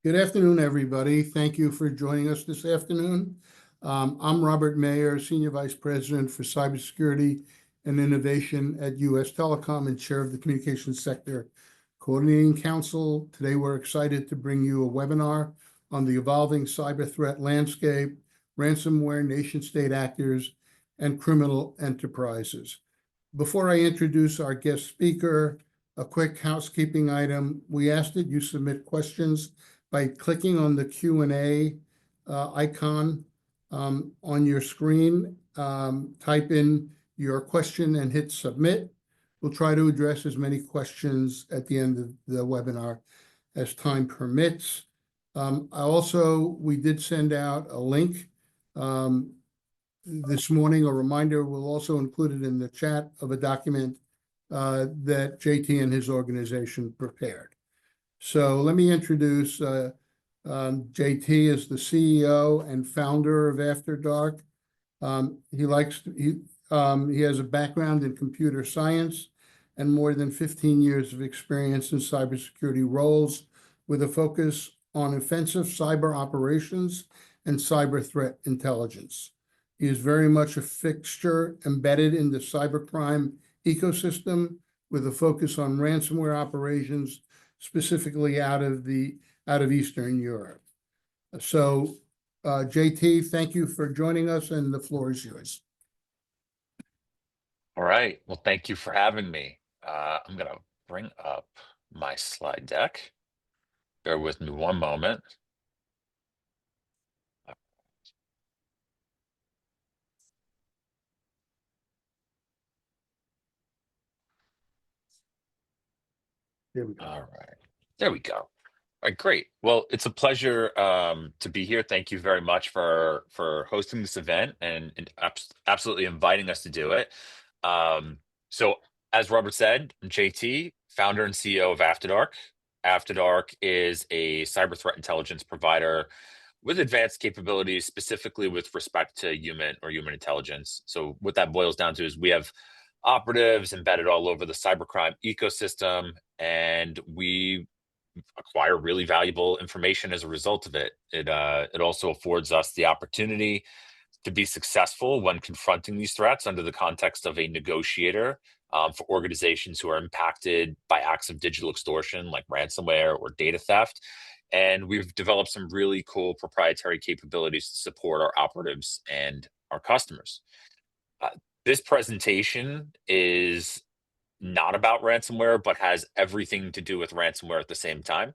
Good afternoon, everybody. Thank you for joining us this afternoon. I'm Robert Mayer, Senior Vice President for Cybersecurity and Innovation at USTelecom and Chair of the Communications Sector Coordinating Council. Today, we're excited to bring you a webinar on the evolving cyber threat landscape, ransomware, nation-state actors, and criminal enterprises. Before I introduce our guest speaker, a quick housekeeping item. We ask that you submit questions by clicking on the Q&A icon on your screen. Type in your question and hit submit. We'll try to address as many questions at the end of the webinar as time permits. We did send out a link this morning. A reminder, we'll also include it in the chat of a document that JT and his organization prepared. So let me introduce JT as the CEO and founder of AFTRDRK. He has a background in computer science and more than 15 years of experience in cybersecurity roles with a focus on offensive cyber operations and cyber threat intelligence. He is very much a fixture embedded in the cybercrime ecosystem with a focus on ransomware operations, specifically out of Eastern Europe. So, JT, thank you for joining us, and the floor is yours. All right. Well, thank you for having me. I'm going to bring up my slide deck. Bear with me one moment. There we go. All right. There we go. All right, great. Well, it's a pleasure to be here. Thank you very much for hosting this event and absolutely inviting us to do it. So, as Robert said, I'm JT, founder and CEO of AFTRDRK. AFTRDRK is a cyber threat intelligence provider with advanced capabilities, specifically with respect to human intelligence. So, what that boils down to is we have operatives embedded all over the cybercrime ecosystem, and we acquire really valuable information as a result of it. It also affords us the opportunity to be successful when confronting these threats under the context of a negotiator for organizations who are impacted by acts of digital extortion like ransomware or data theft. And we've developed some really cool proprietary capabilities to support our operatives and our customers. This presentation is not about ransomware, but has everything to do with ransomware at the same time,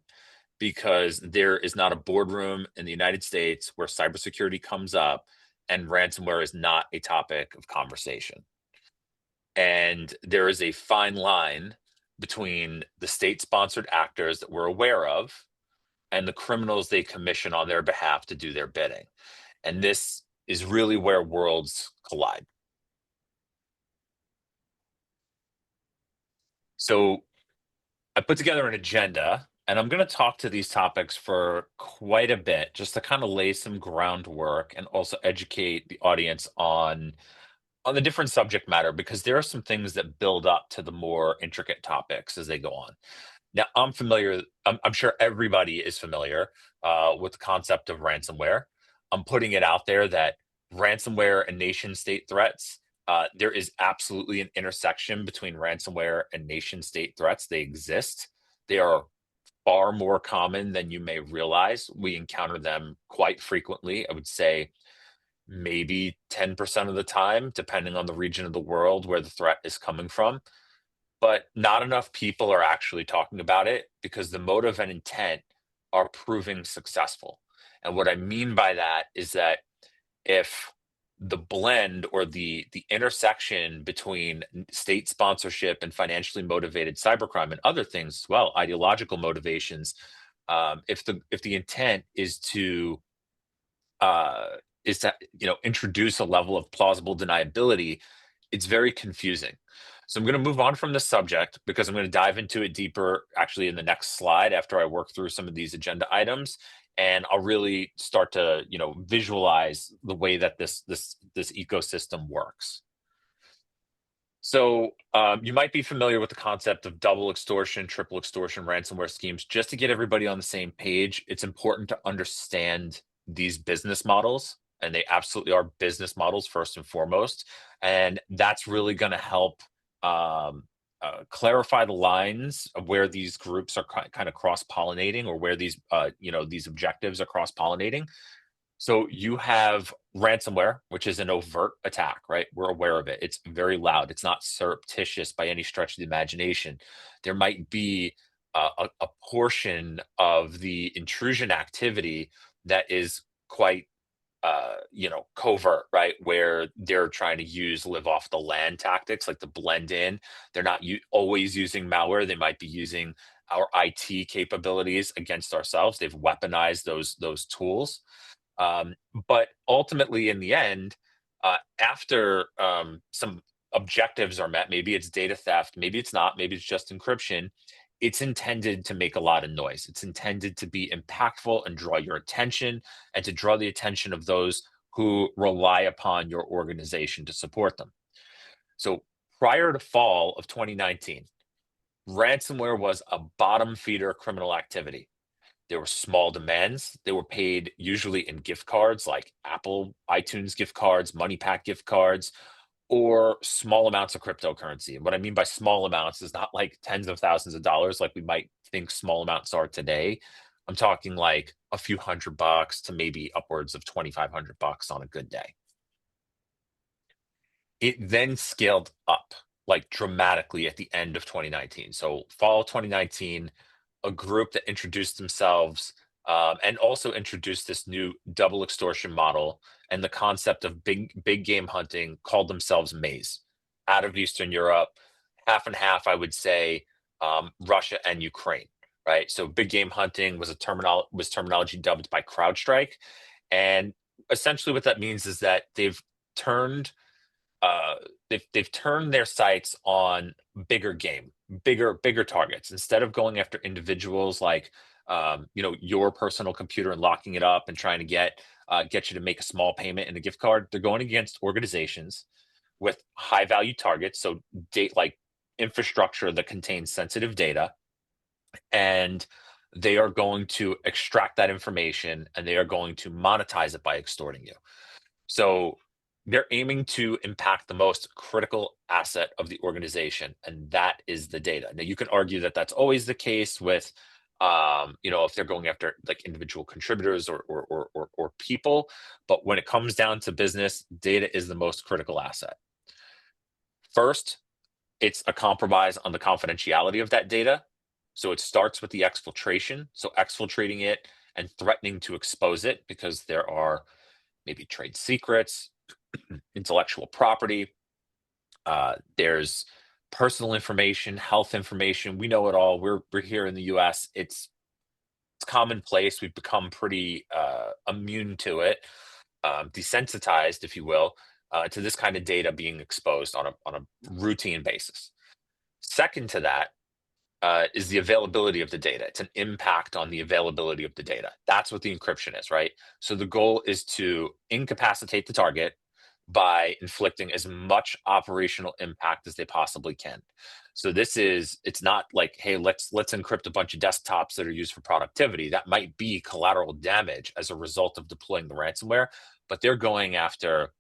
because there is not a boardroom in the United States where cybersecurity comes up and ransomware is not a topic of conversation. And there is a fine line between the state-sponsored actors that we're aware of and the criminals they commission on their behalf to do their bidding. And this is really where worlds collide. So I put together an agenda, and I'm going to talk to these topics for quite a bit, just to kind of lay some groundwork and also educate the audience on the different subject matter, because there are some things that build up to the more intricate topics as they go on. Now, I'm sure everybody is familiar with the concept of ransomware. I'm putting it out there that ransomware and nation state threats, there is absolutely an intersection between ransomware and nation state threats. They exist. They are far more common than you may realize. We encounter them quite frequently. I would say maybe 10% of the time, depending on the region of the world where the threat is coming from. But not enough people are actually talking about it because the motive and intent are proving successful. And what I mean by that is that if the blend or the intersection between state sponsorship and financially motivated cybercrime and other things as well, ideological motivations, if the intent is to introduce a level of plausible deniability, it's very confusing. So I'm going to move on from this subject because I'm going to dive into it deeper actually in the next slide after I work through some of these agenda items, and I'll really start to visualize the way that this ecosystem works. So you might be familiar with the concept of double extortion, triple extortion ransomware schemes. Just to get everybody on the same page, it's important to understand these business models, and they absolutely are business models first and foremost. And that's really going to help clarify the lines of where these groups are kind of cross pollinating, or where these these objectives are cross pollinating. So you have ransomware, which is an overt attack, right? We're aware of it. It's very loud. It's not surreptitious by any stretch of the imagination. There might be a portion of the intrusion activity that is quite, covert, right? Where they're trying to live off the land tactics, like the blend in. They're not always using malware. They might be using our IT capabilities against ourselves. They've weaponized those tools, um, but ultimately, in the end, after some objectives are met, maybe it's data theft, maybe it's not, maybe it's just encryption. It's intended to make a lot of noise. It's intended to be impactful and draw your attention, and to draw the attention of those who rely upon your organization to support them. So prior to fall of 2019, ransomware was a bottom feeder criminal activity. There were small demands. They were paid usually in gift cards, like Apple, iTunes gift cards, MoneyPack gift cards, or small amounts of cryptocurrency. And what I mean by small amounts is not like tens of thousands of dollars like we might think small amounts are today. I'm talking like a few $100 to maybe upwards of $2,500 on a good day. It then scaled up like dramatically at the end of 2019. So fall 2019, a group that introduced themselves, and also introduced this new double extortion model and the concept of big game hunting, called themselves Maze, out of Eastern Europe, half and half, I would say, Russia and Ukraine. Right. So big game hunting was terminology dubbed by CrowdStrike, and essentially what that means is that turned uh, they've turned their sights on bigger game, bigger targets. Instead of going after individuals like, your personal computer and locking it up and trying to get you to make a small payment in a gift card. They're going against organizations with high value targets, so date like infrastructure that contains sensitive data, and they are going to extract that information, and they are going to monetize it by extorting you. So they're aiming to impact the most critical asset of the organization, and that is the data. Now, you can argue that that's always the case with, if they're going after like individual contributors or people, but when it comes down to business, data is the most critical asset. First, it's a compromise on the confidentiality of that data. So it starts with the exfiltration. So exfiltrating it and threatening to expose it, because there are maybe trade secrets, intellectual property. There's personal information, health information. We know it all. We're here in the U.S. It's commonplace. We've become pretty immune to it, desensitized, if you will, to this kind of data being exposed on a routine basis. Second to that, is the availability of the data. It's an impact on the availability of the data. That's what the encryption is, right? So the goal is to incapacitate the target by inflicting as much operational impact as they possibly can. So it's not like, hey, let's encrypt a bunch of desktops that are used for productivity. That might be collateral damage as a result of deploying the ransomware, but they're going after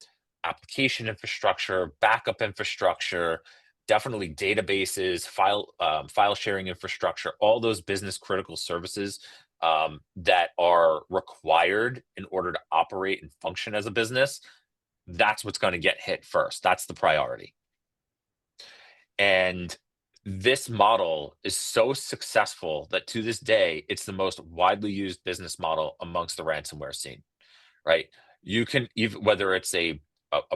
application infrastructure, backup infrastructure, definitely databases, file sharing infrastructure, all those business critical services that are required in order to operate and function as a business. That's what's going to get hit first. That's the priority. And this model is so successful that to this day, it's the most widely used business model amongst the ransomware scene, right? You can even, whether it's a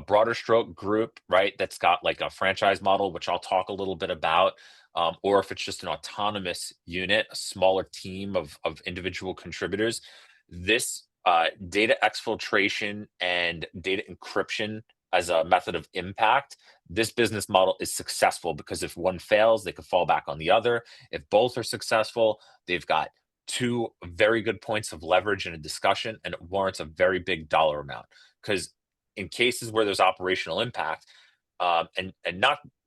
broader stroke group, right, that's got like a franchise model, which I'll talk a little bit about, or if it's just an autonomous unit, a smaller team of individual contributors. This data exfiltration and data encryption as a method of impact, this business model is successful because if one fails, they could fall back on the other. If both are successful, they've got two very good points of leverage in a discussion, and it warrants a very big dollar amount. Because in cases where there's operational impact, and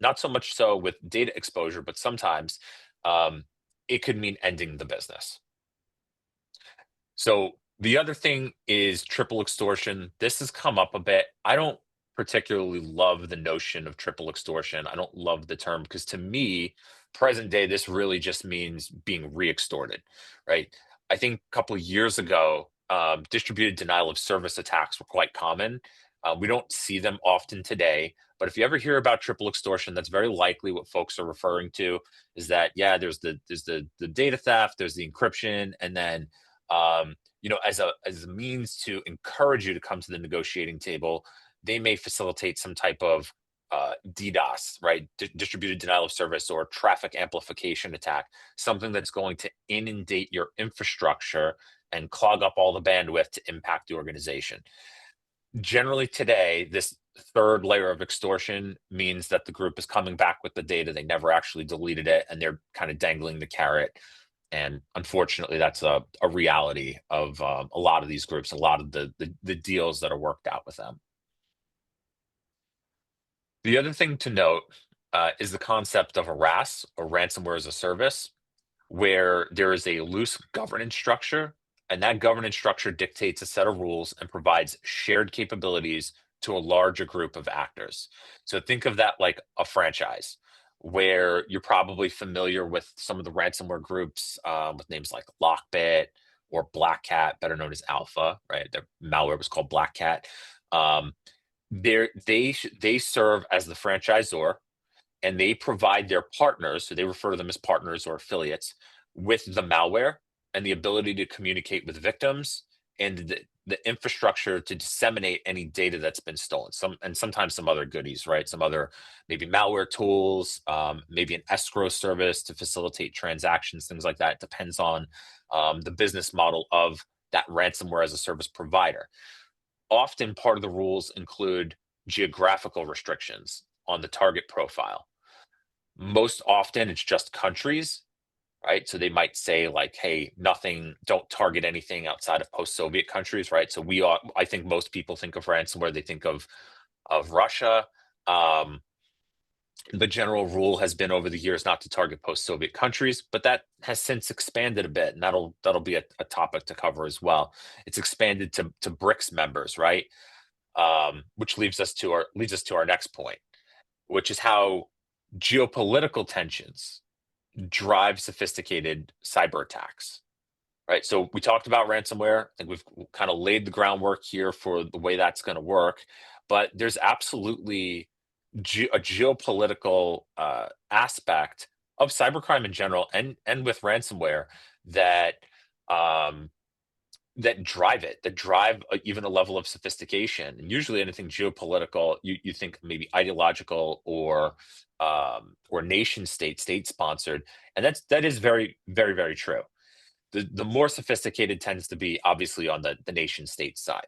not so much so with data exposure, but sometimes um, it could mean ending the business. So the other thing is triple extortion. This has come up a bit. I don't particularly love the notion of triple extortion. I don't love the term because to me, present day, this really just means being re-extorted, right? I think a couple of years ago, distributed denial of service attacks were quite common. We don't see them often today, but if you ever hear about triple extortion, that's very likely what folks are referring to. Is that yeah? There's the data theft, there's the encryption, and then as a means to encourage you to come to the negotiating table, they may facilitate some type of DDoS, right? Distributed denial of service or traffic amplification attack, something that's going to inundate your infrastructure and clog up all the bandwidth to impact the organization. Generally, today, this third layer of extortion means that the group is coming back with the data. They never actually deleted it, and they're kind of dangling the carrot. And unfortunately, that's a reality of a lot of these groups, a lot of the deals that are worked out with them. The other thing to note is the concept of a RAS, or ransomware as a service, where there is a loose governance structure, and that governance structure dictates a set of rules and provides shared capabilities to a larger group of actors. So think of that like a franchise, where you're probably familiar with some of the ransomware groups with names like Lockbit or Black Cat, better known as Alpha, right? Their malware was called Black Cat. Um, they serve as the franchisor, and they provide their partners, so they refer to them as partners or affiliates, with the malware and the ability to communicate with victims and the infrastructure to disseminate any data that's been stolen. Sometimes some other goodies, right? Some other maybe malware tools, maybe an escrow service to facilitate transactions, things like that. It depends on the business model of that ransomware as a service provider. Often part of the rules include geographical restrictions on the target profile. Most often it's just countries, right? So they might say like, hey, nothing, don't target anything outside of post-Soviet countries, right? So I think most people think of ransomware, they think of Russia. Um, the general rule has been over the years not to target post-Soviet countries, but that has since expanded a bit, and that'll be a topic to cover as well. It's expanded to BRICS members, right? Which leads us to our next point, which is how geopolitical tensions drive sophisticated cyber attacks, right? So we talked about ransomware. I think we've kind of laid the groundwork here for the way that's going to work, but there's absolutely a geopolitical aspect of cybercrime in general, and with ransomware that um, that drive even a level of sophistication. And usually anything geopolitical, you think maybe ideological or nation state sponsored, and that is very very very true. The more sophisticated tends to be obviously on the nation state side.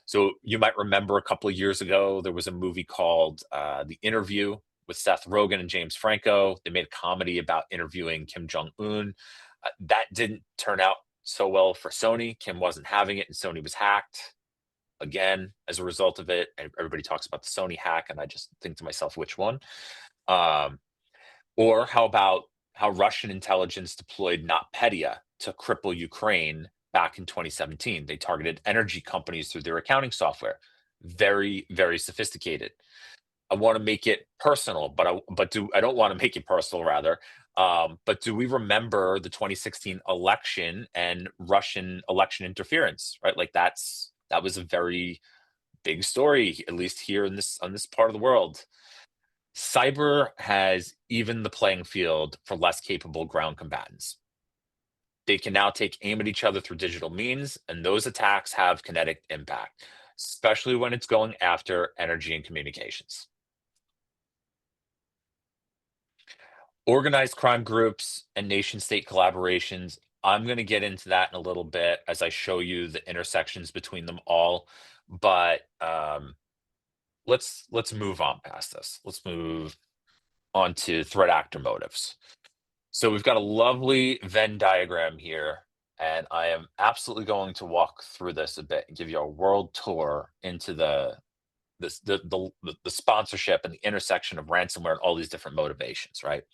So you might remember a couple of years ago there was a movie called The Interview with Seth Rogen and James Franco. They made a comedy about interviewing Kim Jong Un. That didn't turn out so well for Sony. Kim wasn't having it, and Sony was hacked again as a result of it. And everybody talks about the Sony hack, and I just think to myself, which one? Um, or how about how Russian intelligence deployed NotPetya to cripple Ukraine back in 2017? They targeted energy companies through their accounting software. Very, very sophisticated. I want to make it personal, I don't want to make it personal rather. But do we remember the 2016 election and Russian election interference? Right, like that was a very big story, at least here in this on this part of the world. Cyber has even the playing field for less capable ground combatants. They can now take aim at each other through digital means, and those attacks have kinetic impact, especially when it's going after energy and communications. Organized crime groups and nation state collaborations. I'm going to get into that in a little bit as I show you the intersections between them all. But let's move on past this. Let's move on to threat actor motives. So we've got a lovely Venn diagram here, and I am absolutely going to walk through this a bit and give you a world tour into the sponsorship and the intersection of ransomware and all these different motivations, right?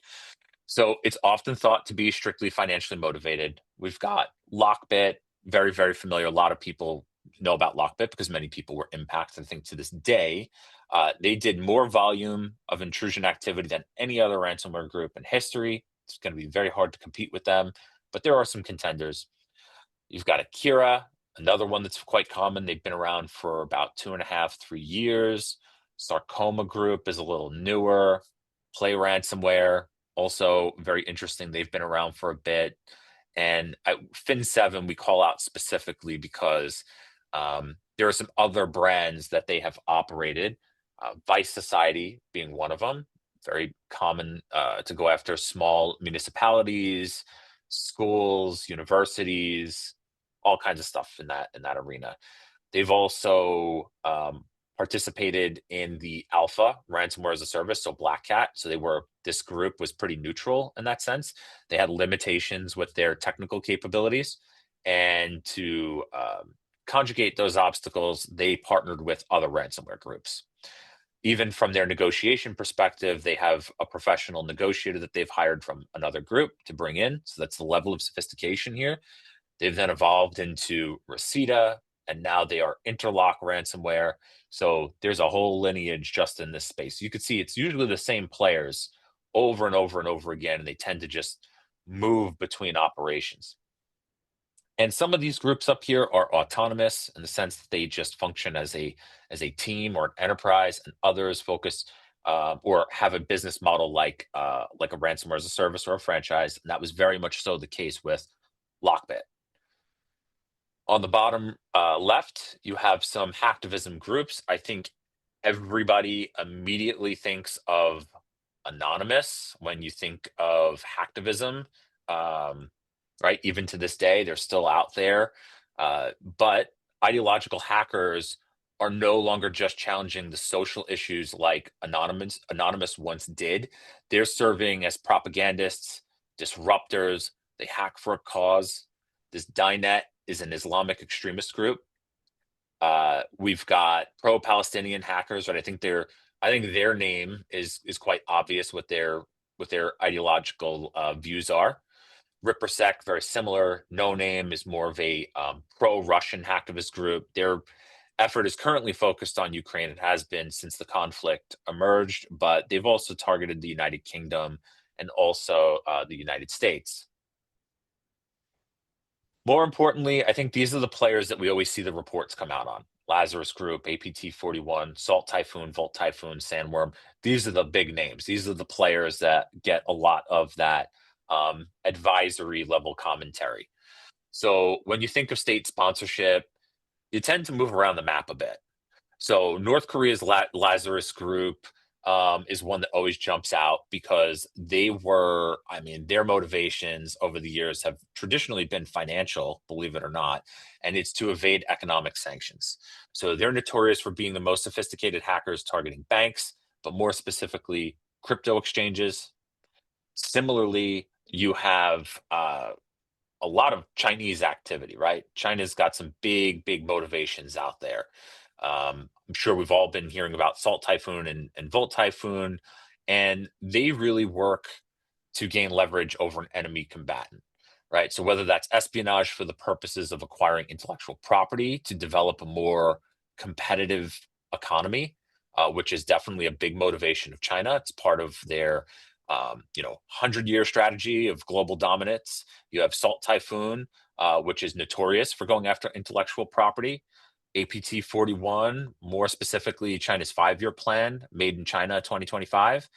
So it's often thought to be strictly financially motivated. We've got Lockbit, very, very familiar. A lot of people know about Lockbit because many people were impacted. I think to this day, they did more volume of intrusion activity than any other ransomware group in history. It's going to be very hard to compete with them, but there are some contenders. You've got Akira, another one that's quite common. They've been around for about 2.5, 3 years. Sarcoma Group is a little newer. Play Ransomware, also very interesting. They've been around for a bit. And Fin7, we call out specifically because there are some other brands that they have operated. Vice Society being one of them, very common to go after small municipalities, schools, universities, all kinds of stuff in that arena. They've also participated in the alpha ransomware as a service, so Black Cat. So this group was pretty neutral in that sense. They had limitations with their technical capabilities, and to conjugate those obstacles, they partnered with other ransomware groups. Even from their negotiation perspective, they have a professional negotiator that they've hired from another group to bring in. So that's the level of sophistication here. They've then evolved into Reseda, and now they are Interlock Ransomware. So there's a whole lineage just in this space. You could see it's usually the same players over and over and over again, and they tend to just move between operations. And some of these groups up here are autonomous in the sense that they just function as a team or an enterprise, and others focus or have a business model like a ransomware as a service or a franchise. And that was very much so the case with Lockbit. On the bottom left, you have some hacktivism groups. I think everybody immediately thinks of Anonymous when you think of hacktivism. Right? Even to this day, they're still out there. But ideological hackers are no longer just challenging the social issues like Anonymous once did. They're serving as propagandists, disruptors. They hack for a cause. This Dynet is an Islamic extremist group. We've got pro-Palestinian hackers, right? I think their name is quite obvious what their ideological views are. Rippersec, very similar. No Name is more of a pro-Russian hacktivist group. Their effort is currently focused on Ukraine. It has been since the conflict emerged, but they've also targeted the United Kingdom and also the United States. More importantly, I think these are the players that we always see the reports come out on. Lazarus Group, APT41, Salt Typhoon, Volt Typhoon, Sandworm. These are the big names. These are the players that get a lot of that advisory level commentary. So when you think of state sponsorship, you tend to move around the map a bit. So North Korea's Lazarus Group is one that always jumps out because their motivations over the years have traditionally been financial, believe it or not, and it's to evade economic sanctions. So they're notorious for being the most sophisticated hackers targeting banks, but more specifically, crypto exchanges. Similarly, you have a lot of Chinese activity, right? China's got some big, big motivations out there. I'm sure we've all been hearing about Salt Typhoon and Volt Typhoon, and they really work to gain leverage over an enemy combatant, right? So whether that's espionage for the purposes of acquiring intellectual property to develop a more competitive economy, which is definitely a big motivation of China. It's part of their 100-year strategy of global dominance. You have Salt Typhoon, which is notorious for going after intellectual property. APT41, more specifically, China's 5-year plan, Made in China 2025.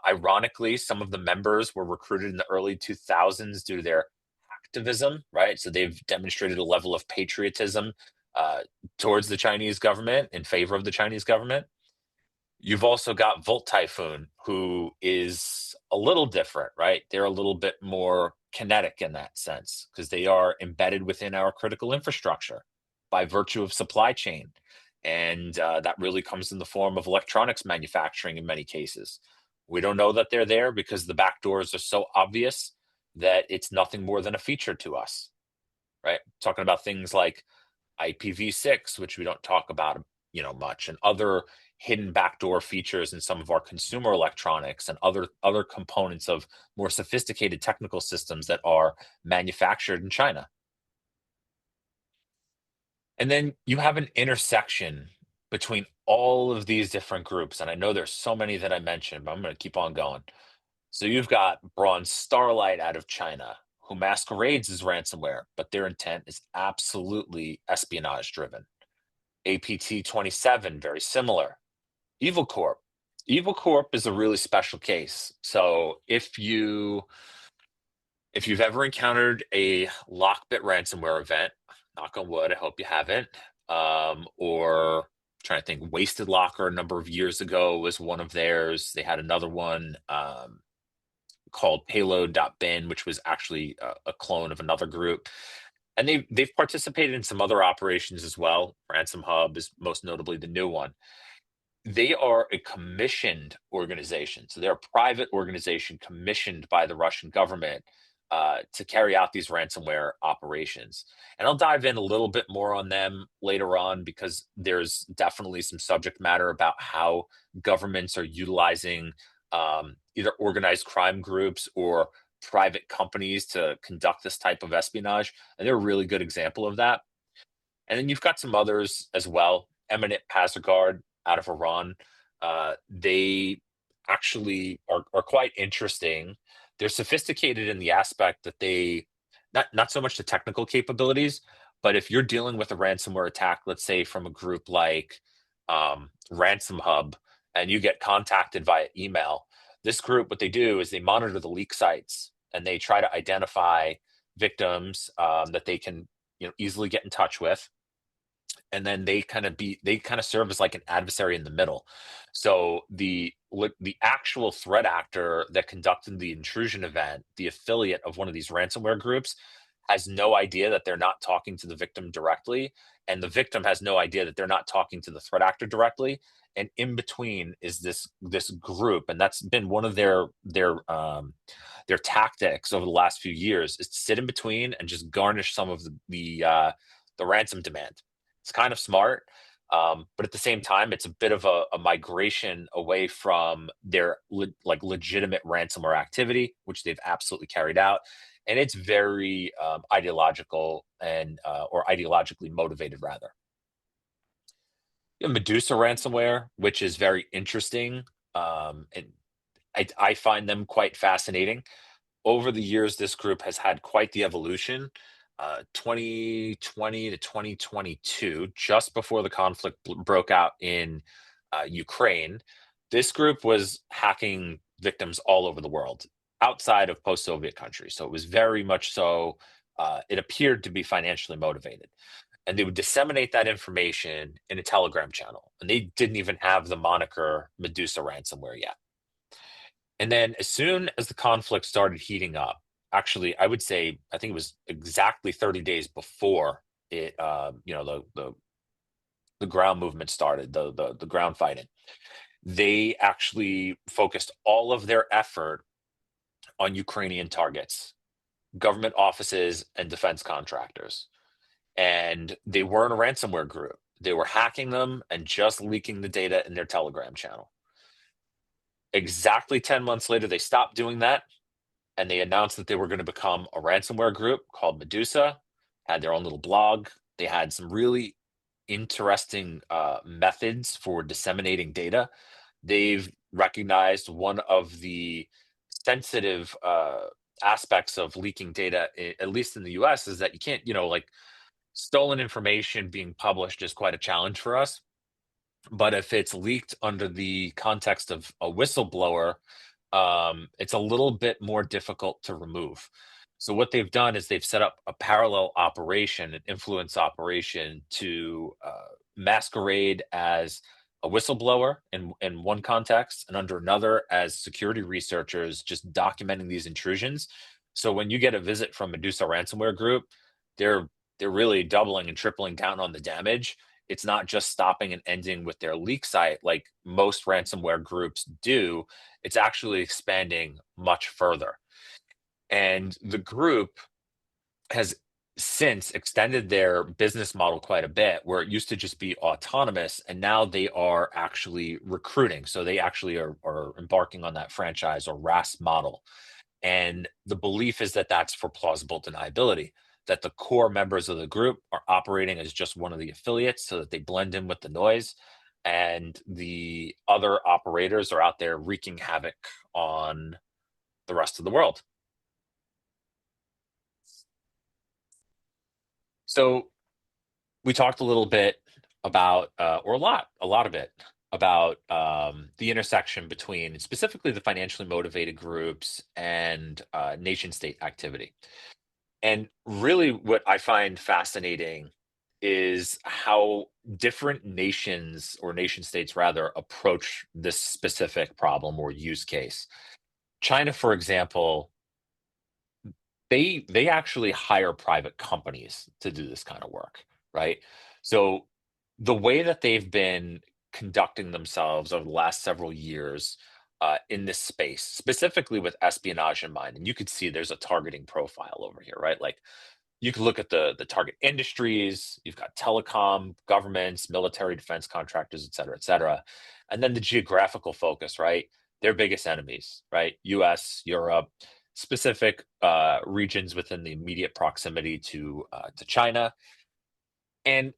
Ironically, some of the members were recruited in the early 2000s due to their activism, right? So they've demonstrated a level of patriotism towards the Chinese government, in favor of the Chinese government. You've also got Volt Typhoon, who is a little different, right? They're a little bit more kinetic in that sense because they are embedded within our critical infrastructure by virtue of supply chain. And that really comes in the form of electronics manufacturing in many cases. We don't know that they're there because the back doors are so obvious that it's nothing more than a feature to us, right? Talking about things like IPv6, which we don't talk about much, and other hidden backdoor features in some of our consumer electronics and other components of more sophisticated technical systems that are manufactured in China. And then you have an intersection between all of these different groups. And I know there's so many that I mentioned, but I'm going to keep on going. So you've got Bronze Starlight out of China, who masquerades as ransomware, but their intent is absolutely espionage driven. APT 27, very similar. Evil Corp. Evil Corp is a really special case. So if you've ever encountered a Lockbit ransomware event, knock on wood, I hope you haven't. Or trying to think, Wasted Locker a number of years ago was one of theirs. They had another one called Payload.bin, which was actually a clone of another group. And they've participated in some other operations as well. Ransom Hub is most notably the new one. They are a commissioned organization. So they're a private organization commissioned by the Russian government to carry out these ransomware operations. And I'll dive in a little bit more on them later on because there's definitely some subject matter about how governments are utilizing either organized crime groups or private companies to conduct this type of espionage. And they're a really good example of that. And then you've got some others as well. Eminent Pasargard out of Iran. They actually are quite interesting. They're sophisticated in the aspect that they not so much the technical capabilities, but if you're dealing with a ransomware attack, let's say from a group like Ransom Hub, and you get contacted via email, this group, what they do is they monitor the leak sites and they try to identify victims that they can easily get in touch with, and then they kind of serve as like an adversary in the middle. So the actual threat actor that conducted the intrusion event, the affiliate of one of these ransomware groups, has no idea that they're not talking to the victim directly, and the victim has no idea that they're not talking to the threat actor directly. And in between is this group, and that's been one of their tactics over the last few years, is to sit in between and just garnish some of the ransom demand. It's kind of smart, but at the same time, it's a bit of a migration away from their legitimate ransomware activity, which they've absolutely carried out, and it's very ideological and or ideologically motivated rather. Medusa ransomware, which is very interesting, and I find them quite fascinating. Over the years, this group has had quite the evolution. 2020 to 2022, just before the conflict broke out in Ukraine, this group was hacking victims all over the world, outside of post-Soviet countries. So it was very much so. It appeared to be financially motivated, and they would disseminate that information in a Telegram channel, and they didn't even have the moniker Medusa ransomware yet. And then as soon as the conflict started heating up, actually, I would say, I think it was exactly 30 days before it, the ground movement started, the ground fighting, they actually focused all of their effort on Ukrainian targets, government offices, and defense contractors. And they weren't a ransomware group. They were hacking them and just leaking the data in their Telegram channel. Exactly 10 months later, they stopped doing that, and they announced that they were going to become a ransomware group called Medusa, had their own little blog. They had some really interesting methods for disseminating data. They've recognized one of the sensitive aspects of leaking data, at least in the US, is that you can't, like stolen information being published is quite a challenge for us. But if it's leaked under the context of a whistleblower, it's a little bit more difficult to remove. So what they've done is they've set up a parallel operation, an influence operation, to masquerade as a whistleblower in one context, and under another as security researchers just documenting these intrusions. So when you get a visit from Medusa ransomware group, they're they're really doubling and tripling down on the damage. It's not just stopping and ending with their leak site like most ransomware groups do. It's actually expanding much further. And the group has since extended their business model quite a bit, where it used to just be autonomous, and now they are actually recruiting. So they actually are embarking on that franchise or RAS model. And the belief is that that's for plausible deniability, that the core members of the group are operating as just one of the affiliates so that they blend in with the noise. And the other operators are out there wreaking havoc on the rest of the world. So we talked a little bit about, or a lot of it, about the intersection between specifically the financially motivated groups and nation state activity. And really, what I find fascinating is how different nations or nation states rather approach this specific problem or use case. China, for example, they actually hire private companies to do this kind of work, right? So the way that they've been conducting themselves over the last several years in this space, specifically with espionage in mind, and you could see there's a targeting profile over here, right? Like you can look at the target industries. You've got telecom, governments, military defense contractors, et cetera, and then the geographical focus, right? Their biggest enemies, right? U.S., Europe, specific regions within the immediate proximity to China, and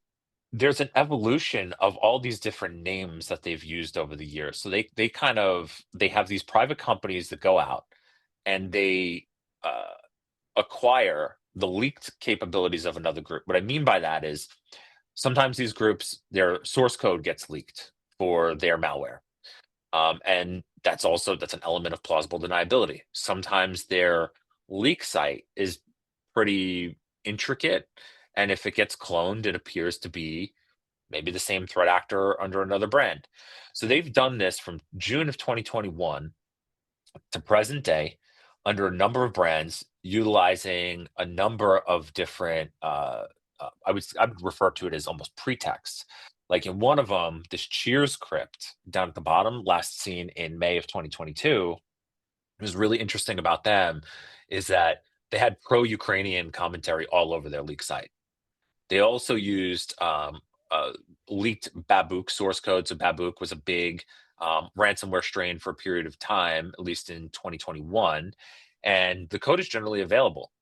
there's an evolution of all these different names that they've used over the years. So they have these private companies that go out and they uh, acquire the leaked capabilities of another group. What I mean by that is sometimes these groups, their source code gets leaked for their malware. And that's an element of plausible deniability. Sometimes their leak site is pretty intricate. And if it gets cloned, it appears to be maybe the same threat actor under another brand. So they've done this from June of 2021 to present day under a number of brands utilizing a number of different I would refer to it as almost pretexts. Like in one of them, this cheers crypt down at the bottom, last seen in May of 2022, what was really interesting about them is that they had pro-Ukrainian commentary all over their leak site. They also used leaked Babook source code. So Babook was a big ransomware strain for a period of time, at least in 2021, and the code is generally available.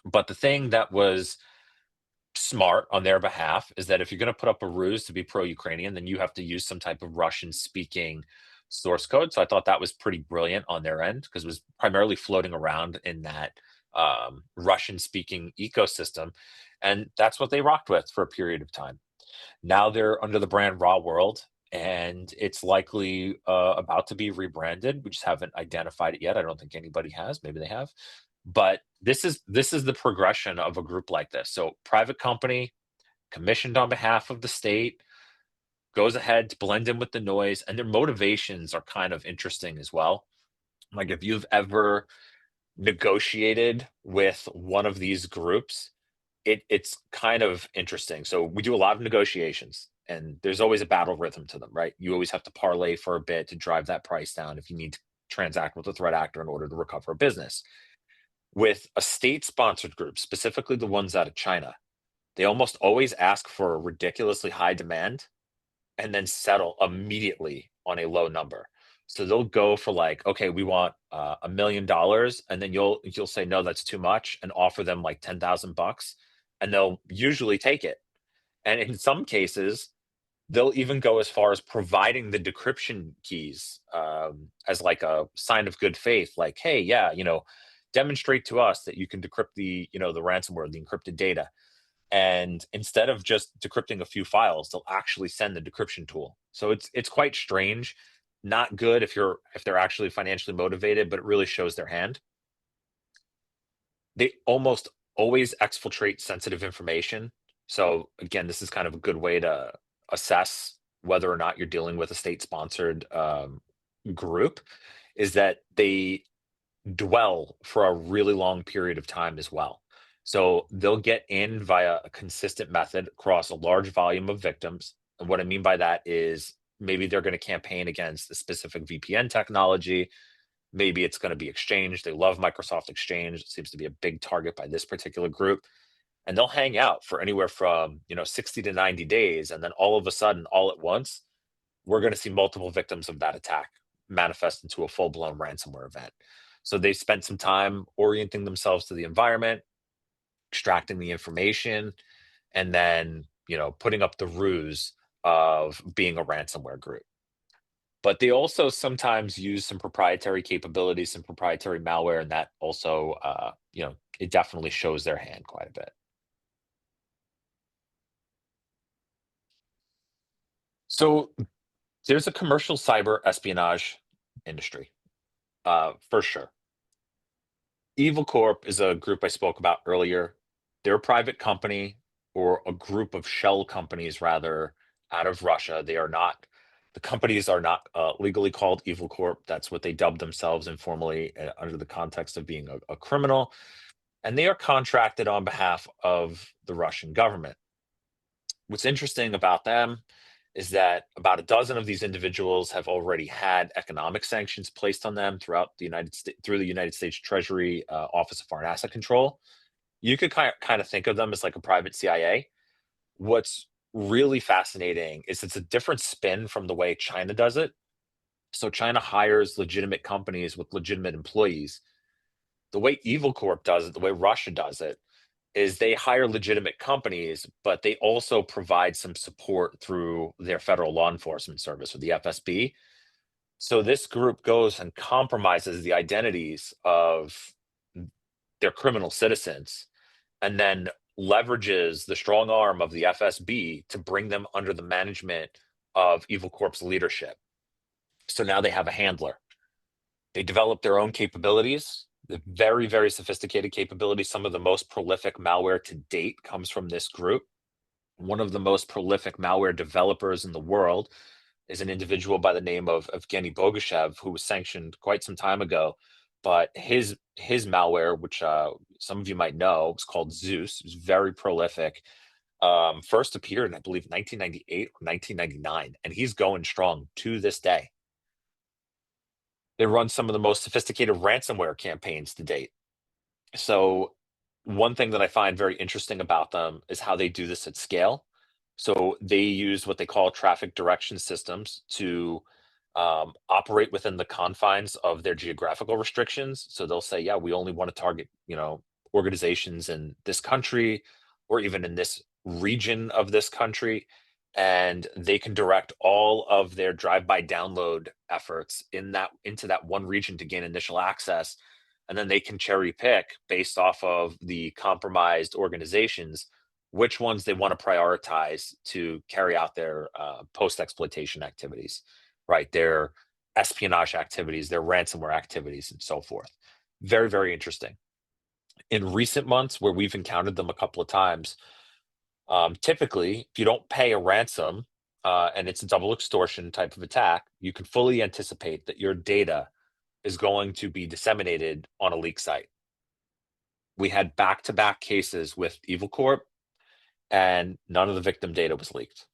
But the thing that was smart on their behalf is that if you're going to put up a ruse to be pro-Ukrainian, then you have to use some type of Russian-speaking source code. So I thought that was pretty brilliant on their end because it was primarily floating around in that Russian-speaking ecosystem, and that's what they rocked with for a period of time. Now they're under the brand Raw World, and it's likely about to be rebranded. We just haven't identified it yet. I don't think anybody has. Maybe they have, but this is the progression of a group like this. So private company commissioned on behalf of the state goes ahead to blend in with the noise, and their motivations are kind of interesting as well. Like if you've ever negotiated with one of these groups, it's kind of interesting. So we do a lot of negotiations, and there's always a battle rhythm to them, right? You always have to parlay for a bit to drive that price down if you need to transact with a threat actor in order to recover a business. With a state-sponsored group, specifically the ones out of China, they almost always ask for a ridiculously high demand and then settle immediately on a low number. So they'll go for like, okay, we want $1 million, and then you'll say no, that's too much, and offer them like 10,000 bucks, and they'll usually take it. And in some cases, they'll even go as far as providing the decryption keys as like a sign of good faith, like, hey, yeah, demonstrate to us that you can decrypt the ransomware, the encrypted data. And instead of just decrypting a few files, they'll actually send the decryption tool. So it's quite strange, not good if they're actually financially motivated, but it really shows their hand. They almost always exfiltrate sensitive information. So again, this is kind of a good way to assess whether or not you're dealing with a state-sponsored group, is that they dwell for a really long period of time as well. So they'll get in via a consistent method across a large volume of victims. And what I mean by that is maybe they're going to campaign against a specific VPN technology. Maybe it's going to be Exchange. They love Microsoft Exchange. It seems to be a big target by this particular group. and they'll hang out for anywhere from 60 to 90 days, and then all of a sudden, all at once, we're going to see multiple victims of that attack manifest into a full-blown ransomware event. So they spent some time orienting themselves to the environment, extracting the information, and then putting up the ruse of being a ransomware group. But they also sometimes use some proprietary capabilities, some proprietary malware, and that also it definitely shows their hand quite a bit. So there's a commercial cyber espionage industry, for sure. Evil Corp is a group I spoke about earlier. They're a private company, or a group of shell companies, rather, out of Russia. The companies are not legally called Evil Corp. That's what they dub themselves informally, under the context of being a criminal. And they are contracted on behalf of the Russian government. What's interesting about them is that about a dozen of these individuals have already had economic sanctions placed on them throughout the United States, through the United States Treasury Office of Foreign Asset Control. You could kind of think of them as like a private CIA. What's really fascinating is it's a different spin from the way China does it. So China hires legitimate companies with legitimate employees. The way Evil Corp does it, the way Russia does it, is they hire legitimate companies, but they also provide some support through their federal law enforcement service, or the FSB. So this group goes and compromises the identities of their criminal citizens, and then leverages the strong arm of the FSB to bring them under the management of Evil Corp's leadership. So now they have a handler. They develop their own capabilities, the very, very sophisticated capabilities. Some of the most prolific malware to date comes from this group. One of the most prolific malware developers in the world is an individual by the name of Evgeny Bogashev, who was sanctioned quite some time ago. But his malware, which some of you might know, was called Zeus. It was very prolific. First appeared in, I believe, 1998 or 1999, and he's going strong to this day. They run some of the most sophisticated ransomware campaigns to date. So one thing that I find very interesting about them is how they do this at scale. So they use what they call traffic direction systems to operate within the confines of their geographical restrictions. So they'll say, yeah, we only want to target, organizations in this country, or even in this region of this country. And they can direct all of their drive-by download efforts into that one region to gain initial access. And then they can cherry pick based off of the compromised organizations which ones they want to prioritize to carry out their post-exploitation activities, right? Their espionage activities, their ransomware activities, and so forth. Very, very interesting. In recent months, where we've encountered them a couple of times, typically, if you don't pay a ransom, and it's a double extortion type of attack, you can fully anticipate that your data is going to be disseminated on a leak site. We had back-to-back cases with Evil Corp, and none of the victim data was leaked,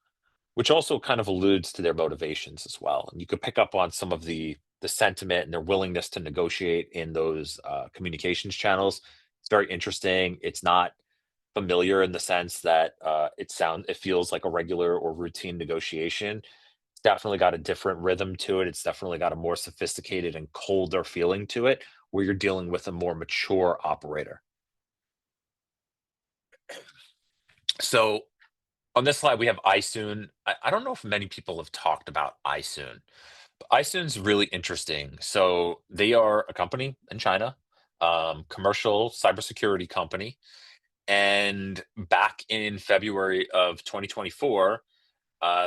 which also kind of alludes to their motivations as well. And you could pick up on some of the sentiment and their willingness to negotiate in those communications channels. It's very interesting. It's not familiar in the sense that it feels like a regular or routine negotiation. It's definitely got a different rhythm to it. It's definitely got a more sophisticated and colder feeling to it, where you're dealing with a more mature operator. So on this slide, we have iSoon. I don't know if many people have talked about iSoon. But iSoon's really interesting. So they are a company in China, commercial cybersecurity company. And back in February of 2024,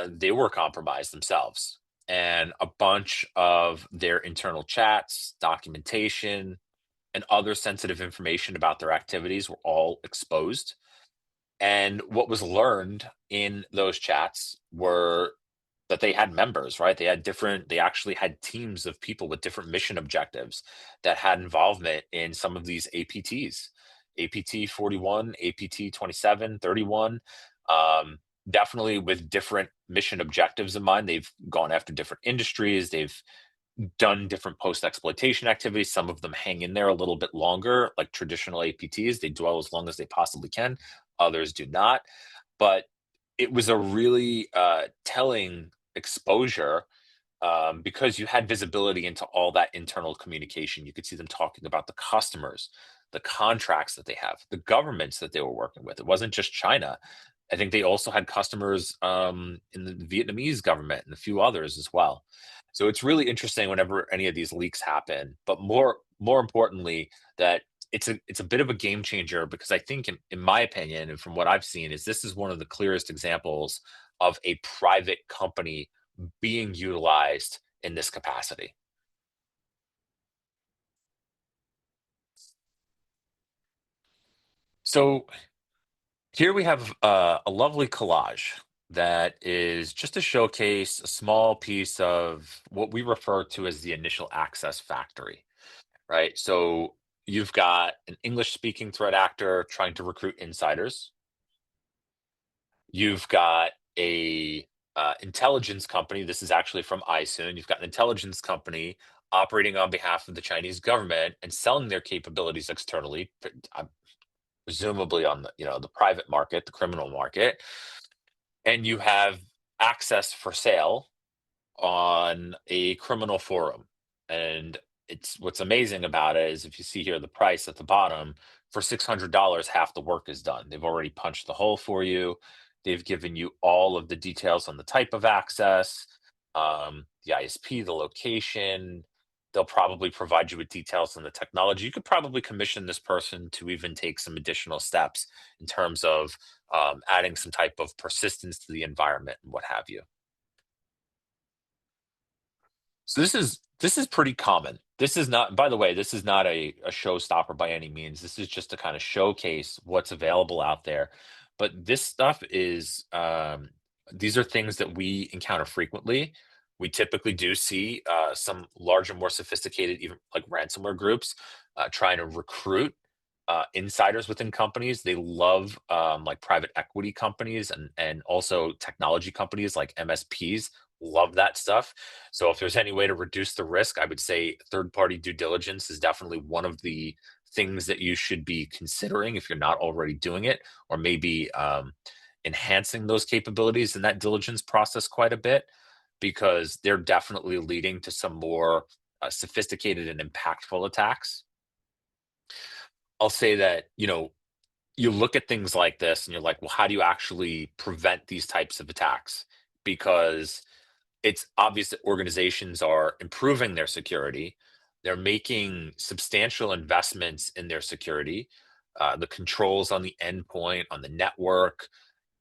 they were compromised themselves. And a bunch of their internal chats, documentation, and other sensitive information about their activities were all exposed. And what was learned in those chats were that they had members, right? They actually had teams of people with different mission objectives that had involvement in some of these APTs, APT 41, APT 27, 31, definitely with different mission objectives in mind. They've gone after different industries. They've done different post-exploitation activities. Some of them hang in there a little bit longer, like traditional APTs. They dwell as long as they possibly can. Others do not. But it was a really telling exposure because you had visibility into all that internal communication. You could see them talking about the customers, the contracts that they have, the governments that they were working with. It wasn't just China. I think they also had customers in the Vietnamese government and a few others as well. So it's really interesting whenever any of these leaks happen. But more importantly, that it's a bit of a game changer because I think, in my opinion, and from what I've seen, is this is one of the clearest examples of a private company being utilized in this capacity. So here we have a lovely collage that is just to showcase a small piece of what we refer to as the initial access factory, right? So you've got an English speaking threat actor trying to recruit insiders. You've got a intelligence company. This is actually from ISON. You've got an intelligence company operating on behalf of the Chinese government and selling their capabilities externally, presumably on the private market, the criminal market. And you have access for sale on a criminal forum. And it's what's amazing about it is if you see here the price at the bottom, for $600, half the work is done. They've already punched the hole for you. They've given you all of the details on the type of access, the ISP, the location. They'll probably provide you with details on the technology. You could probably commission this person to even take some additional steps in terms of adding some type of persistence to the environment and what have you. So this is pretty common. This is not, by the way, this is not a showstopper by any means. This is just to kind of showcase what's available out there. But this stuff is these are things that we encounter frequently. We typically do see some larger, more sophisticated, even like ransomware groups trying to recruit insiders within companies. They love like private equity companies and also technology companies like MSPs love that stuff. So if there's any way to reduce the risk, I would say third party due diligence is definitely one of the things that you should be considering if you're not already doing it, or maybe enhancing those capabilities in that diligence process quite a bit, because they're definitely leading to some more sophisticated and impactful attacks. I'll say that, you look at things like this and you're like, well, how do you actually prevent these types of attacks? Because it's obvious that organizations are improving their security. They're making substantial investments in their security, the controls on the endpoint, on the network,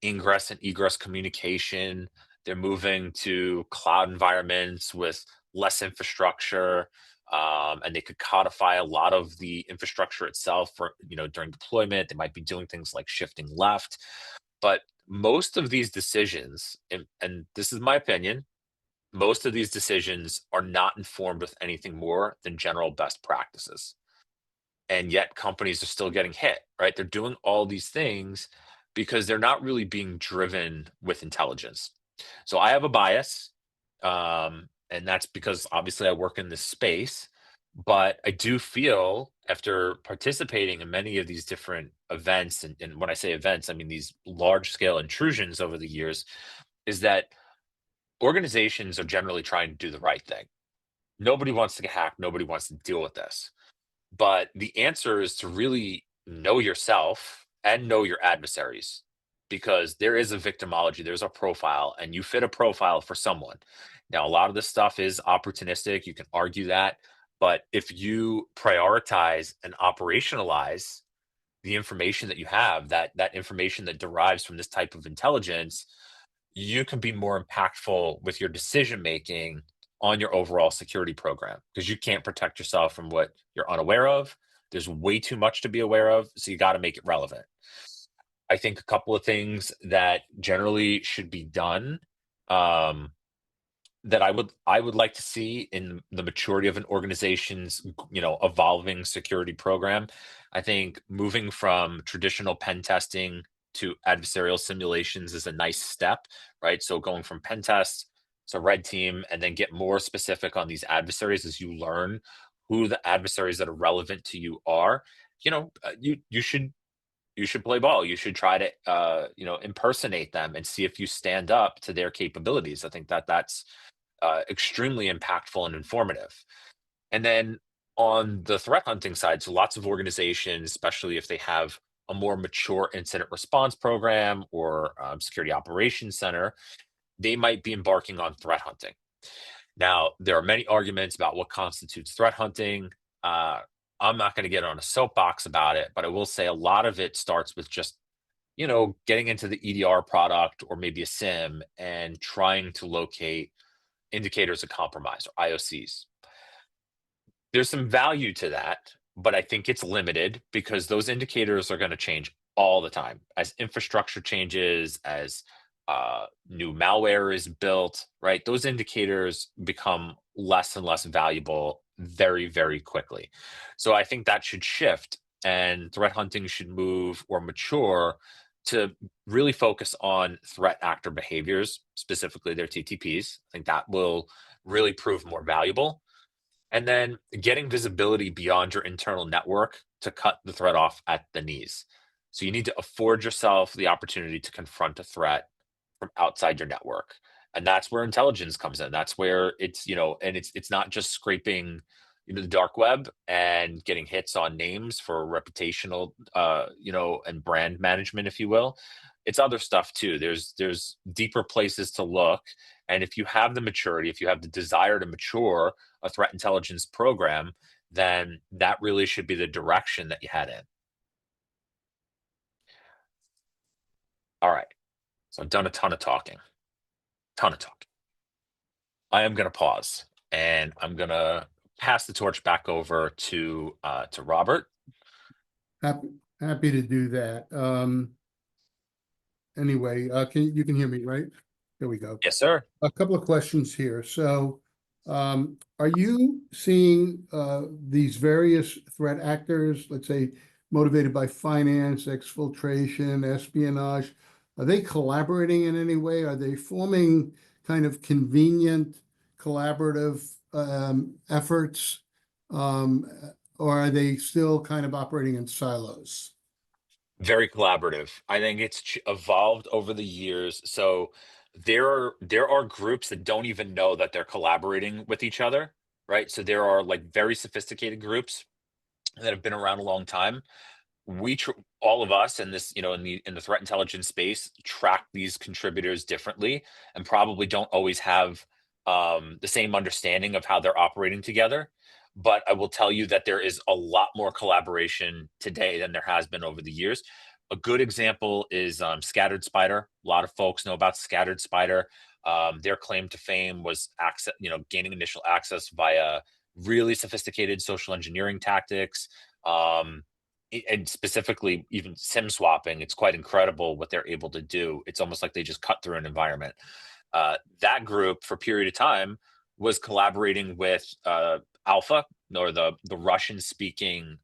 ingress and egress communication. They're moving to cloud environments with less infrastructure, and they could codify a lot of the infrastructure itself for during deployment. They might be doing things like shifting left, but most of these decisions, and this is my opinion, most of these decisions are not informed with anything more than general best practices. And yet companies are still getting hit, right? They're doing all these things because they're not really being driven with intelligence. So I have a bias, and that's because obviously I work in this space. But I do feel after participating in many of these different events, and when I say events, I mean these large scale intrusions over the years, is that organizations are generally trying to do the right thing. Nobody wants to get hacked. Nobody wants to deal with this. But the answer is to really know yourself and know your adversaries, because there is a victimology, there's a profile, and you fit a profile for someone. Now, a lot of this stuff is opportunistic. You can argue that. But if you prioritize and operationalize the information that you have, that information that derives from this type of intelligence, you can be more impactful with your decision making on your overall security program, because you can't protect yourself from what you're unaware of. There's way too much to be aware of, so you got to make it relevant. I think a couple of things that generally should be done, um, that I would like to see in the maturity of an organization's evolving security program. I think moving from traditional pen testing to adversarial simulations is a nice step, right? So going from pen tests so red team, and then get more specific on these adversaries as you learn who the adversaries that are relevant to you are. You should play ball. You should try to impersonate them and see if you stand up to their capabilities. I think that that's extremely impactful and informative. And then on the threat hunting side, so lots of organizations, especially if they have a more mature incident response program or security operations center, they might be embarking on threat hunting. Now, there are many arguments about what constitutes threat hunting. Uh, I'm not going to get on a soapbox about it, but I will say a lot of it starts with just, getting into the EDR product or maybe a SIM and trying to locate indicators of compromise or IOCs. There's some value to that, but I think it's limited because those indicators are going to change all the time as infrastructure changes, as new malware is built, right? Those indicators become less and less valuable very, very quickly. So I think that should shift and threat hunting should move or mature to really focus on threat actor behaviors, specifically their TTPs. I think that will really prove more valuable, and then getting visibility beyond your internal network to cut the threat off at the knees. So you need to afford yourself the opportunity to confront a threat from outside your network. And that's where intelligence comes in. That's where and it's not just scraping the dark web and getting hits on names for reputational and brand management, if you will. It's other stuff too. There's deeper places to look. And if you have the maturity, if you have the desire to mature a threat intelligence program, then that really should be the direction that you head in. All right. So I've done a ton of talking. Ton of talking. I am going to pause and I'm going to pass the torch back over to Robert. Happy to do that. Anyway, you can hear me, right? There we go. Yes, sir. A couple of questions here. So, are you seeing these various threat actors, let's say motivated by finance, exfiltration, espionage, are they collaborating in any way? Are they forming kind of convenient collaborative efforts? Or are they still kind of operating in silos? Very collaborative. I think it's evolved over the years. So there are groups that don't even know that they're collaborating with each other, right? So there are like very sophisticated groups that have been around a long time. All of us in this, in the threat intelligence space, track these contributors differently and probably don't always have the same understanding of how they're operating together. But I will tell you that there is a lot more collaboration today than there has been over the years. A good example is Scattered Spider. A lot of folks know about Scattered Spider. Their claim to fame was access, gaining initial access via really sophisticated social engineering tactics. And specifically even SIM swapping, it's quite incredible what they're able to do. It's almost like they just cut through an environment. That group, for a period of time, was collaborating with Alpha, or the Russian-speaking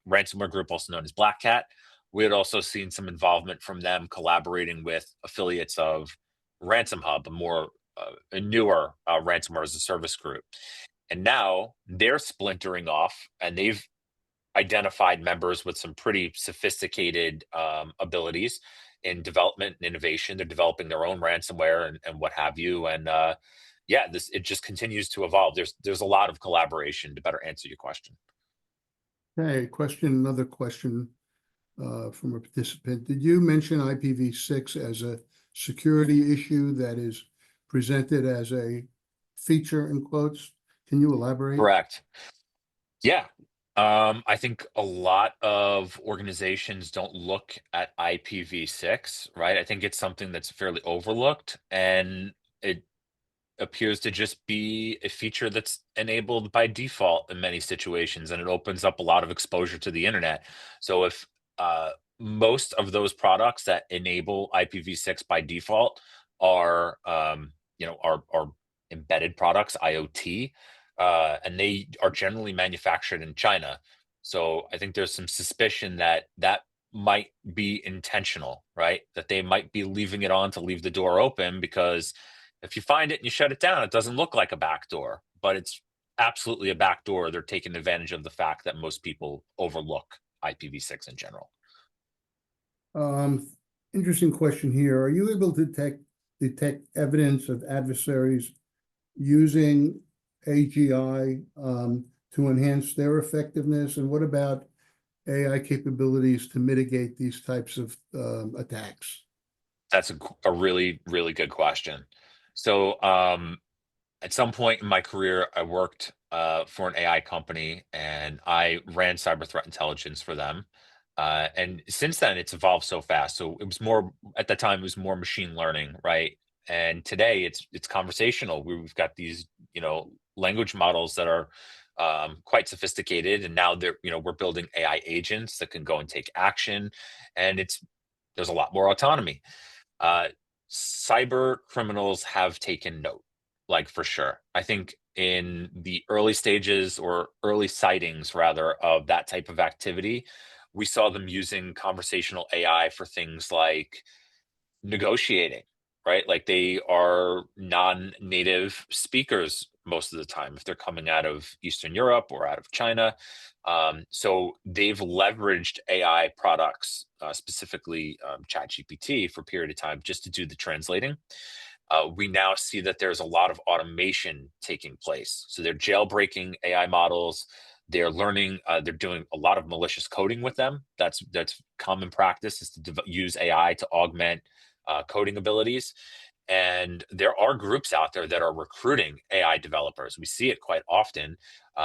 ransomware group, also known as Black Cat. We had also seen some involvement from them collaborating with affiliates of Ransom Hub, a newer ransomware as a service group. And now they're splintering off, and they've identified members with some pretty sophisticated abilities in development and innovation. They're developing their own ransomware and what have you. And it just continues to evolve. There's a lot of collaboration to better answer your question. Okay, another question from a participant. Did you mention IPv6 as a security issue that is presented as a feature in quotes? Can you elaborate? Correct. Yeah. I think a lot of organizations don't look at IPv6, right? I think it's something that's fairly overlooked, and it appears to just be a feature that's enabled by default in many situations, and it opens up a lot of exposure to the internet. So if most of those products that enable IPv6 by default are embedded products, IoT, and they are generally manufactured in China. So I think there's some suspicion that that might be intentional, right? That they might be leaving it on to leave the door open because If you find it and you shut it down, it doesn't look like a backdoor, but it's absolutely a backdoor. They're taking advantage of the fact that most people overlook IPv6 in general. Um, Interesting question here. Are you able to detect evidence of adversaries using AGI to enhance their effectiveness? And what about AI capabilities to mitigate these types of attacks? That's a really, really good question. So, at some point in my career, I worked for an AI company and I ran cyber threat intelligence for them. And since then, it's evolved so fast. So it was more at the time, it was more machine learning, right? And today, it's conversational. We've got these, language models that are quite sophisticated, and now we're building AI agents that can go and take action, and there's a lot more autonomy. uh, Cyber criminals have taken note, like for sure. I think in the early stages or early sightings, rather, of that type of activity, we saw them using conversational AI for things like negotiating, right? Like they are non-native speakers most of the time if they're coming out of Eastern Europe or out of China. So they've leveraged AI products, specifically ChatGPT, for a period of time just to do the translating. We now see that there's a lot of automation taking place. So they're jailbreaking AI models. They're learning. They're doing a lot of malicious coding with them. That's common practice, is to use AI to augment coding abilities. And there are groups out there that are recruiting AI developers. We see it quite often.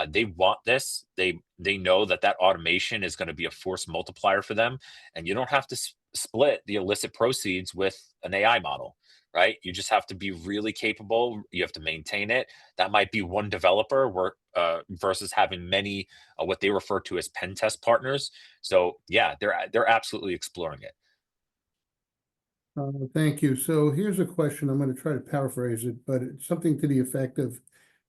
They want this. They know that automation is going to be a force multiplier for them, and you don't have to split the illicit proceeds with an AI model, right? You just have to be really capable. You have to maintain it. That might be one developer versus having many, what they refer to as pen test partners. So yeah, they're absolutely exploring it. Thank you. So here's a question. I'm going to try to paraphrase it, but it's something to the effect of,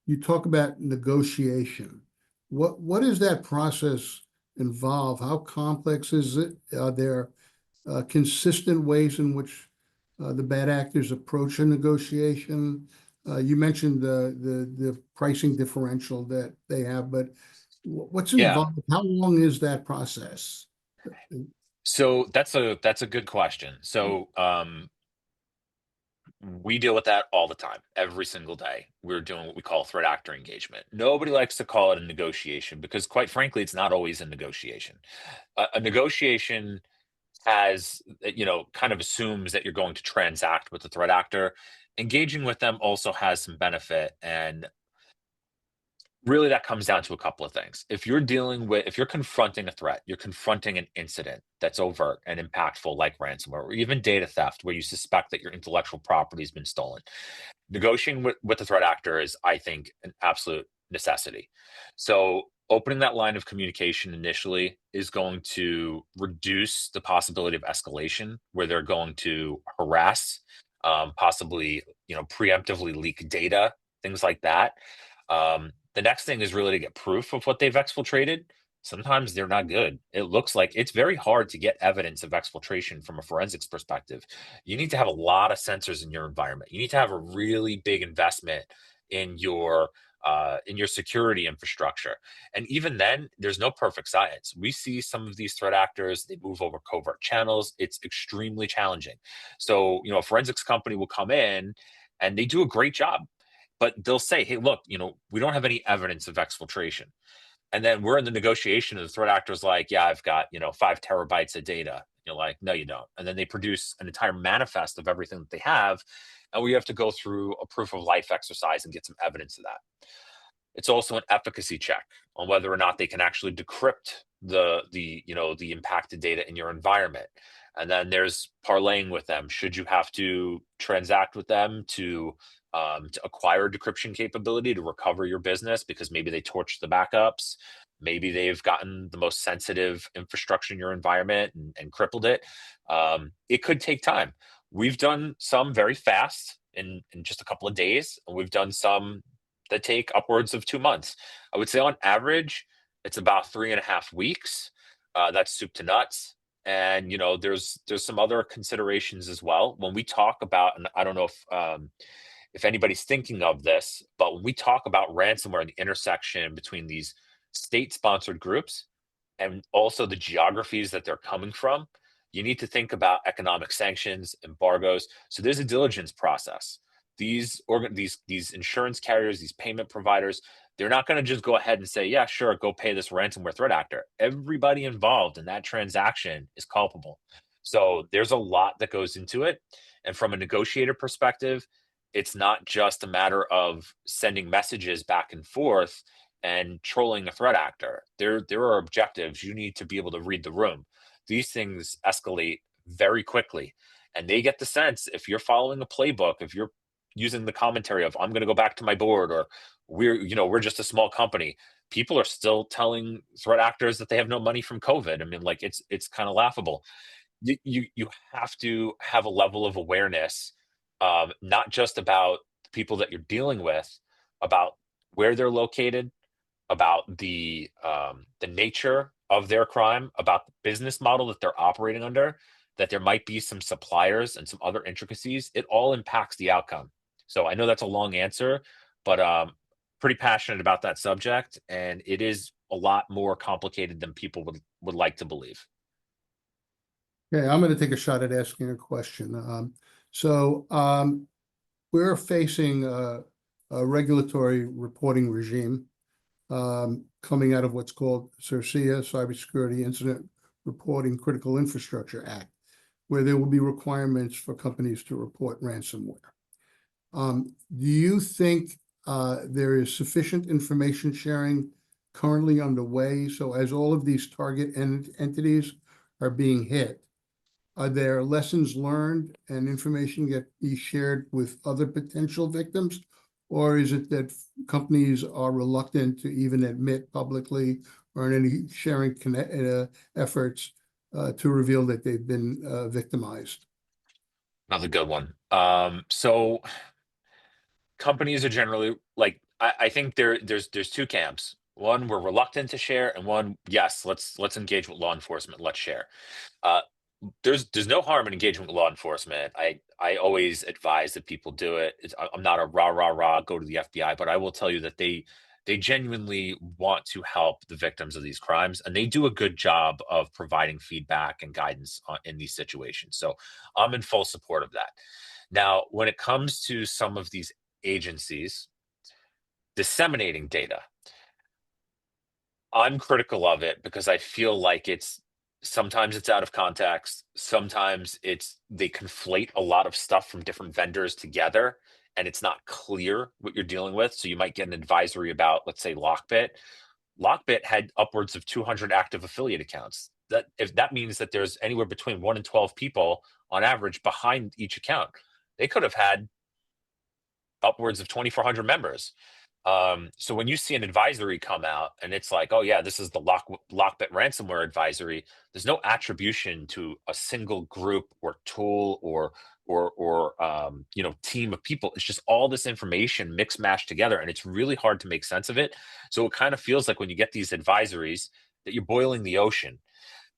you talk about negotiation. What does that process involve? How complex is it? Are there consistent ways in which the bad actors approach a negotiation? You mentioned the pricing differential that they have, but what's Yeah. involved? How long is that process? So that's a good question. So we deal with that all the time, every single day. We're doing what we call threat actor engagement. Nobody likes to call it a negotiation because, quite frankly, it's not always a negotiation. A negotiation has, kind of assumes that you're going to transact with the threat actor. Engaging with them also has some benefit, and really that comes down to a couple of things. If you're confronting a threat, you're confronting an incident that's overt and impactful, like ransomware or even data theft, where you suspect that your intellectual property has been stolen. Negotiating with the threat actor is, I think, an absolute necessity. So opening that line of communication initially is going to reduce the possibility of escalation, where they're going to harass, possibly, preemptively leak data, things like that. The next thing is really to get proof of what they've exfiltrated. Sometimes they're not good. It looks like it's very hard to get evidence of exfiltration from a forensics perspective. You need to have a lot of sensors in your environment. You need to have a really big investment in your security infrastructure. And even then, there's no perfect science. We see some of these threat actors, they move over covert channels. It's extremely challenging. So, a forensics company will come in and they do a great job, but they'll say, hey, look, we don't have any evidence of exfiltration. And then we're in the negotiation, and the threat actor's like, yeah, I've got, 5 terabytes of data. You're like, no, you don't. And then they produce an entire manifest of everything that they have. And we have to go through a proof of life exercise and get some evidence of that. It's also an efficacy check on whether or not they can actually decrypt the impacted data in your environment. And then there's parlaying with them. Should you have to transact with them to acquire decryption capability to recover your business because maybe they torched the backups, maybe they've gotten the most sensitive infrastructure in your environment and crippled it. It could take time. We've done some very fast in just a couple of days, and we've done some that take upwards of 2 months. I would say on average, it's about 3.5 weeks. That's soup to nuts. And there's some other considerations as well when we talk about, and I don't know if anybody's thinking of this, but when we talk about ransomware and the intersection between these state-sponsored groups and also the geographies that they're coming from, you need to think about economic sanctions, embargoes. So there's a diligence process. These insurance carriers, these payment providers, they're not going to just go ahead and say, yeah, sure, go pay this ransomware threat actor. Everybody involved in that transaction is culpable. So there's a lot that goes into it. And from a negotiator perspective, it's not just a matter of sending messages back and forth and trolling a threat actor. There are objectives. You need to be able to read the room. These things escalate very quickly, and they get the sense if you're following a playbook, if you're using the commentary of I'm going to go back to my board, or we're just a small company. People are still telling threat actors that they have no money from COVID. I mean, like it's kind of laughable. You have to have a level of awareness, not just about the people that you're dealing with, about where they're located, about the nature of their crime, about the business model that they're operating under, that there might be some suppliers and some other intricacies. It all impacts the outcome. So I know that's a long answer, but pretty passionate about that subject, and it is a lot more complicated than people would like to believe. Okay, I'm going to take a shot at asking a question. We're facing a regulatory reporting regime coming out of what's called CIRCIA, Cybersecurity Incident Reporting Critical Infrastructure Act, where there will be requirements for companies to report ransomware. Do you think there is sufficient information sharing currently underway? So as all of these target entities are being hit, are there lessons learned and information be shared with other potential victims? Or is it that companies are reluctant to even admit publicly or in any sharing efforts to reveal that they've been victimized? Another good one. So companies are generally like, I think there's two camps. One, we're reluctant to share, and one, yes, let's engage with law enforcement. Let's share. Uh, there's no harm in engagement with law enforcement. I always advise that people do it. I'm not a rah go to the FBI, but I will tell you that they genuinely want to help the victims of these crimes, and they do a good job of providing feedback and guidance in these situations. So I'm in full support of that. Now, when it comes to some of these agencies disseminating data, I'm critical of it because I feel like sometimes it's out of context. Sometimes they conflate a lot of stuff from different vendors together, and it's not clear what you're dealing with. So you might get an advisory about, let's say, Lockbit. Lockbit had upwards of 200 active affiliate accounts. If that means that there's anywhere between 1 and 12 people on average behind each account, they could have had upwards of 2,400 members. So when you see an advisory come out and it's like, oh yeah, this is the Lockbit ransomware advisory, there's no attribution to a single group or tool or team of people. It's just all this information mixed mashed together, and it's really hard to make sense of it. So it kind of feels like when you get these advisories that you're boiling the ocean.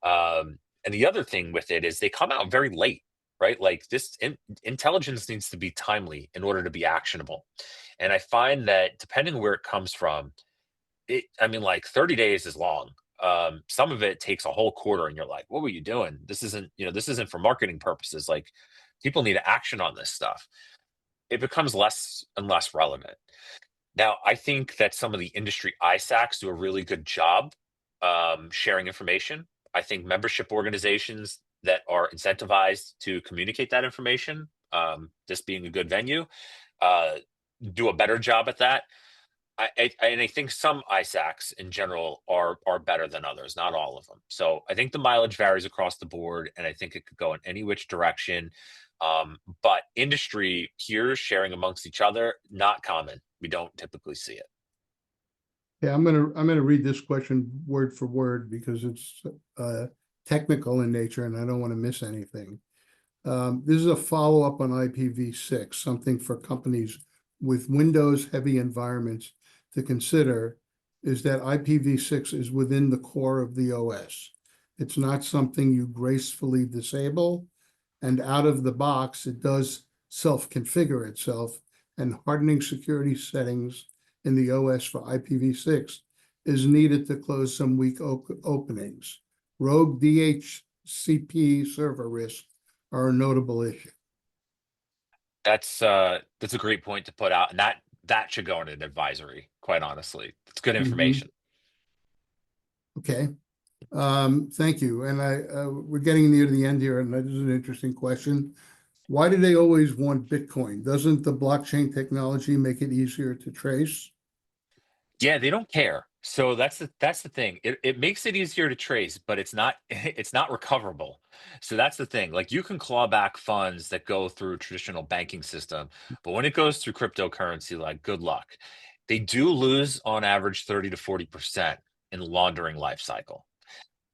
And the other thing with it is they come out very late, right? Like this intelligence needs to be timely in order to be actionable. And I find that depending where it comes from, like 30 days is long. Some of it takes a whole quarter, and you're like, what were you doing? This isn't for marketing purposes. Like, people need action on this stuff. It becomes less and less relevant. Now, I think that some of the industry ISACs do a really good job sharing information. I think membership organizations that are incentivized to communicate that information, this being a good venue, do a better job at that. I think some ISACs in general are better than others, not all of them. So I think the mileage varies across the board, and I think it could go in any which direction. But industry peers sharing amongst each other, not common. We don't typically see it. Yeah, I'm gonna read this question word for word because it's technical in nature and I don't want to miss anything. This is a follow-up on IPv6, something for companies with Windows-heavy environments to consider is that IPv6 is within the core of the OS. It's not something you gracefully disable, and out of the box, it does self-configure itself and hardening security settings in the OS for IPv6 is needed to close some weak openings. Rogue DHCP server risks are a notable issue. That's a great point to put out, and that should go in an advisory, quite honestly. It's good information. Okay. Thank you. And we're getting near the end here, and this is an interesting question. Why do they always want Bitcoin? Doesn't the blockchain technology make it easier to trace? Yeah, they don't care. So that's the thing. It makes it easier to trace, but it's not it's not recoverable. So that's the thing. Like you can claw back funds that go through traditional banking system, but when it goes through cryptocurrency, like good luck. They do lose on average 30 to 40% in laundering life cycle.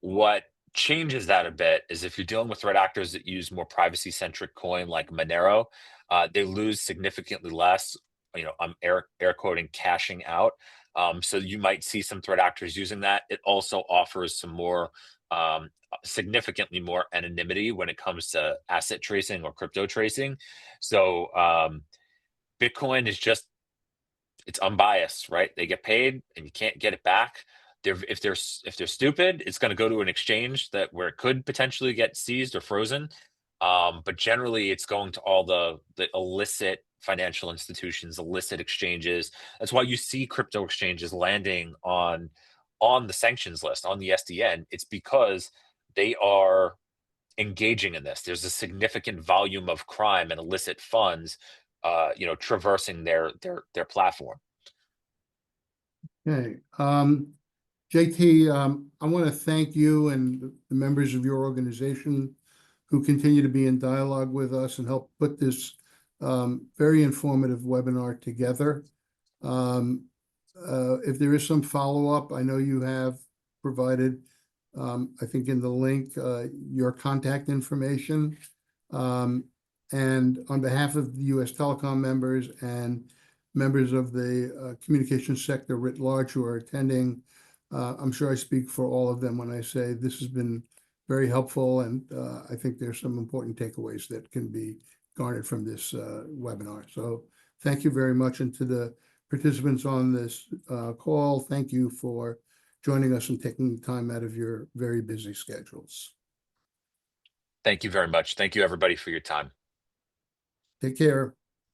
What changes that a bit is if you're dealing with threat actors that use more privacy-centric coin like Monero, they lose significantly less. I'm air quoting cashing out. So you might see some threat actors using that. It also offers some more, significantly more anonymity when it comes to asset tracing or crypto tracing. So Bitcoin is just it's unbiased, right? They get paid and you can't get it back. If they're stupid, it's going to go to an exchange that where it could potentially get seized or frozen. But generally, it's going to all the illicit financial institutions, illicit exchanges. That's why you see crypto exchanges landing on the sanctions list on the SDN. It's because they are engaging in this. There's a significant volume of crime and illicit funds, traversing their platform. Okay. JT, I want to thank you and the members of your organization who continue to be in dialogue with us and help put this very informative webinar together. If there is some follow-up, I know you have provided, I think in the link, your contact information. And on behalf of the USTelecom members and members of the communications sector writ large who are attending, I'm sure I speak for all of them when I say this has been very helpful, and I think there's some important takeaways that can be garnered from this webinar. So thank you very much, and to the participants on this call, thank you for joining us and taking time out of your very busy schedules. Thank you very much. Thank you, everybody, for your time. Take care.